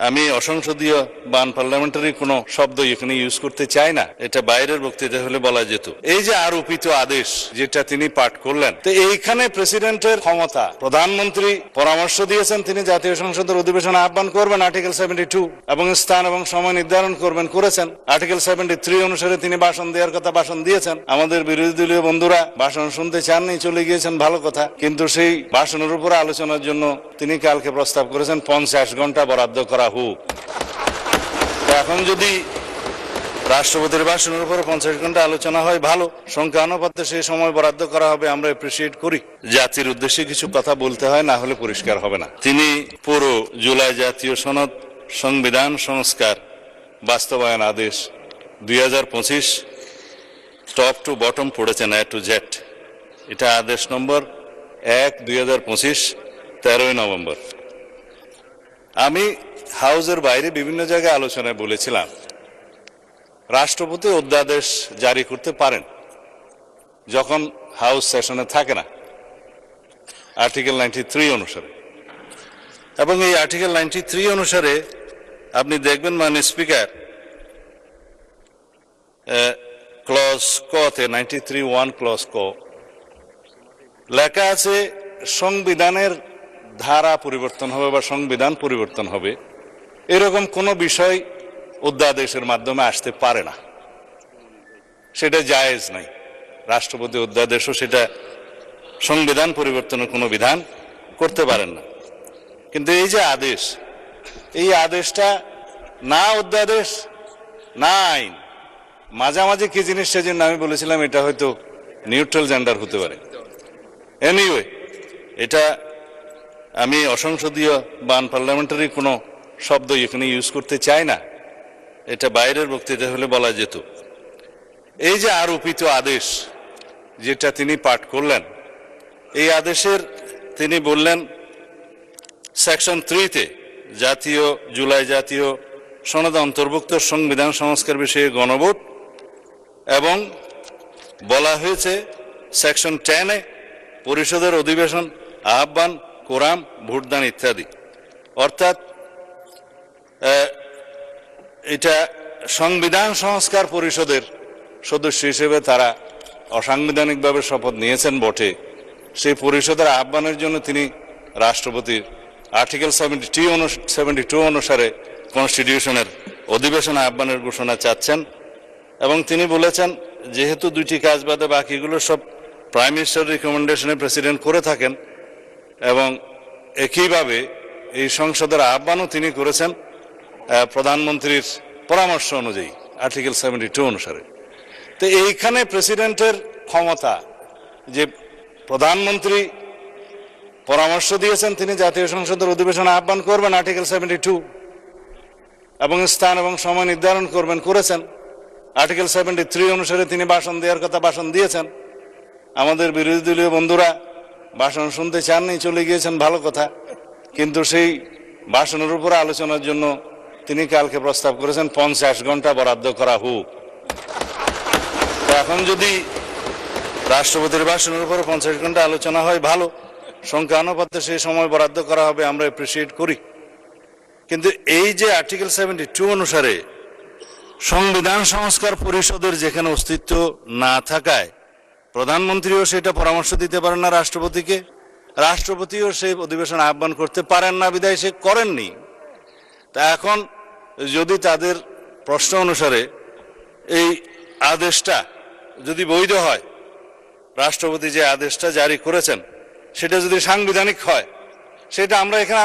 আমি অসংসদীয় বা আনপার্লামেন্টারি কোনো শব্দ এখানে ইউজ করতে চাই না, এটা বাইরের বক্তৃতা হলে বলা যেত। এই যে আরোপিত আদেশ যেটা তিনি পাঠ করলেন, তো এইখানে প্রেসিডেন্টের ক্ষমতা, প্রধানমন্ত্রী পরামর্শ দিয়েছেন তিনি জাতীয় সংসদের অধিবেশন আহ্বান করবেন আর্টিকেল 72 এবং স্থান এবং সময় নির্ধারণ করবেন, করেছেন। আর্টিকেল 73 অনুসারে তিনি ভাষণ দেওয়ার কথা ভাষণ দিয়েছেন। আমাদের বিরোধী দলীয় বন্ধুরা ভাষণ শুনতে চাননি, চলে গিয়েছেন, ভালো কথা, কিন্তু সেই ভাষণের উপর আলোচনার জন্য তিনি কালকে প্রস্তাব করেছেন 50 ঘন্টা বরাদ্দ করা হোক। এখন যদি রাষ্ট্রপতির ভাষণের উপর 50 ঘন্টা আলোচনা হয়, ভালো, সংখ্যা অনুপাতে সেই সময় বরাদ্দ করা হবে, আমরা এপ্রিসিয়েট করি। জাতির উদ্দেশ্যে কিছু কথা বলতে হয়, না হলে পরিষ্কার হবে না। তিনি পুরো জুলাই জাতীয় সনদ সংবিধান সংস্কার বাস্তবায়ন আদেশ 2025 টপ টু বটম পড়েছেন, এ টু জেড। এটা আদেশ নম্বর 1/2025 13 নভেম্বর। আমি হাউসের বাইরে বিভিন্ন জায়গায় আলোচনায় বলেছিলাম, রাষ্ট্রপতি অধ্যাদেশ জারি করতে পারেন যখন হাউস সেশনে থাকে না, আর্টিকেল 93 অনুসারে। এবং এই আর্টিকেল 93 অনুসারে আপনি দেখবেন, মানে স্পিকার ক্লজ কতে 93(1) ক্লজ ক লেখা আছে, সংবিধানের ধারা পরিবর্তন হবে বা সংবিধান পরিবর্তন হবে, এরকম কোনো বিষয় অধ্যাদেশের মাধ্যমে আসতে পারে না, সেটা জায়েজ নাই। রাষ্ট্রপতি অধ্যাদেশও সেটা সংবিধান পরিবর্তনের কোনো বিধান করতে পারেন না। কিন্তু এই যে আদেশ, এই আদেশটা না অধ্যাদেশ না আইন, মাঝামাঝি কি জিনিস, সেজন্য আমি বলেছিলাম এটা হয়তো নিউট্রাল জেন্ডার হতে পারে। এনিওয়ে, এটা আমি অসংসদীয় বা আনপার্লামেন্টারি কোনো শব্দ এখানে ইউজ করতে চাই না, এটা বাইরের বক্তৃতা হলে বলা যেত। এই যে আরোপিত আদেশ যেটা তিনি পাঠ করলেন, এই আদেশের তিনি বললেন সেকশন 3-তে জুলাই জাতীয় সনদে অন্তর্ভুক্ত সংবিধান সংস্কার বিষয়ে গণভোট, এবং বলা হয়েছে সেকশন 10-এ পরিষদের অধিবেশন আহ্বান, কোরাম, ভোটদান ইত্যাদি। অর্থাৎ এটা সংবিধান সংস্কার পরিষদের সদস্য হিসেবে তারা অসাংবিধানিকভাবে শপথ নিয়েছেন বটে, সেই পরিষদের আহ্বানের জন্য তিনি রাষ্ট্রপতির আর্টিকেল 72 অনুসারে কনস্টিটিউশনের অধিবেশন আহ্বানের ঘোষণা চাচ্ছেন। এবং তিনি বলেছেন, যেহেতু দুইটি কাজ বাদে বাকিগুলো সব প্রাইম মিনিস্টার রিকমেন্ডেশনে প্রেসিডেন্ট করে থাকেন, এবং একইভাবে এই সংসদের আহ্বানও তিনি করেছেন প্রধানমন্ত্রীর পরামর্শ অনুযায়ী আর্টিকেল 72 অনুসারে। তো এইখানে প্রেসিডেন্টের ক্ষমতা, যে প্রধানমন্ত্রী পরামর্শ দিয়েছেন তিনি জাতীয় সংসদের অধিবেশন আহ্বান করবেন আর্টিকেল 72 এবং স্থান এবং সময় নির্ধারণ করবেন, করেছেন। আর্টিকেল 73 অনুসারে তিনি ভাষণ দেওয়ার কথা ভাষণ দিয়েছেন। আমাদের বিরোধী দলীয় বন্ধুরা ভাষণ শুনতে চাননি, চলে গিয়েছেন, ভালো কথা, কিন্তু সেই ভাষণের উপর আলোচনার জন্য তিনি কালকে প্রস্তাব করেছেন 50 ঘন্টা বরাদ্দ করা হোক। এখন যদি রাষ্ট্রপতির ভাষণের উপর 50 ঘন্টা আলোচনা হয়, ভালো, সংখ্যা অনুপাতে সেই সময় বরাদ্দ করা হবে, আমরা এপ্রিসিয়েট করি। কিন্তু এই যে আর্টিকেল 72 অনুসারে সংবিধান সংস্কার পরিষদের যেখানে অস্তিত্ব না থাকায় প্রধানমন্ত্রীও সেটা পরামর্শ দিতে পারেন না রাষ্ট্রপতিকে, রাষ্ট্রপতিও সেই অধিবেশন আহ্বান করতে পারেন না, বিধায় সে করেননি। তা এখন যদি তাদের প্রশ্ন অনুসারে এই আদেশটা যদি বৈধ হয়, রাষ্ট্রপতি যে আদেশটা জারি করেছেন সেটা যদি সাংবিধানিক হয়, সেটা আমরা এখানে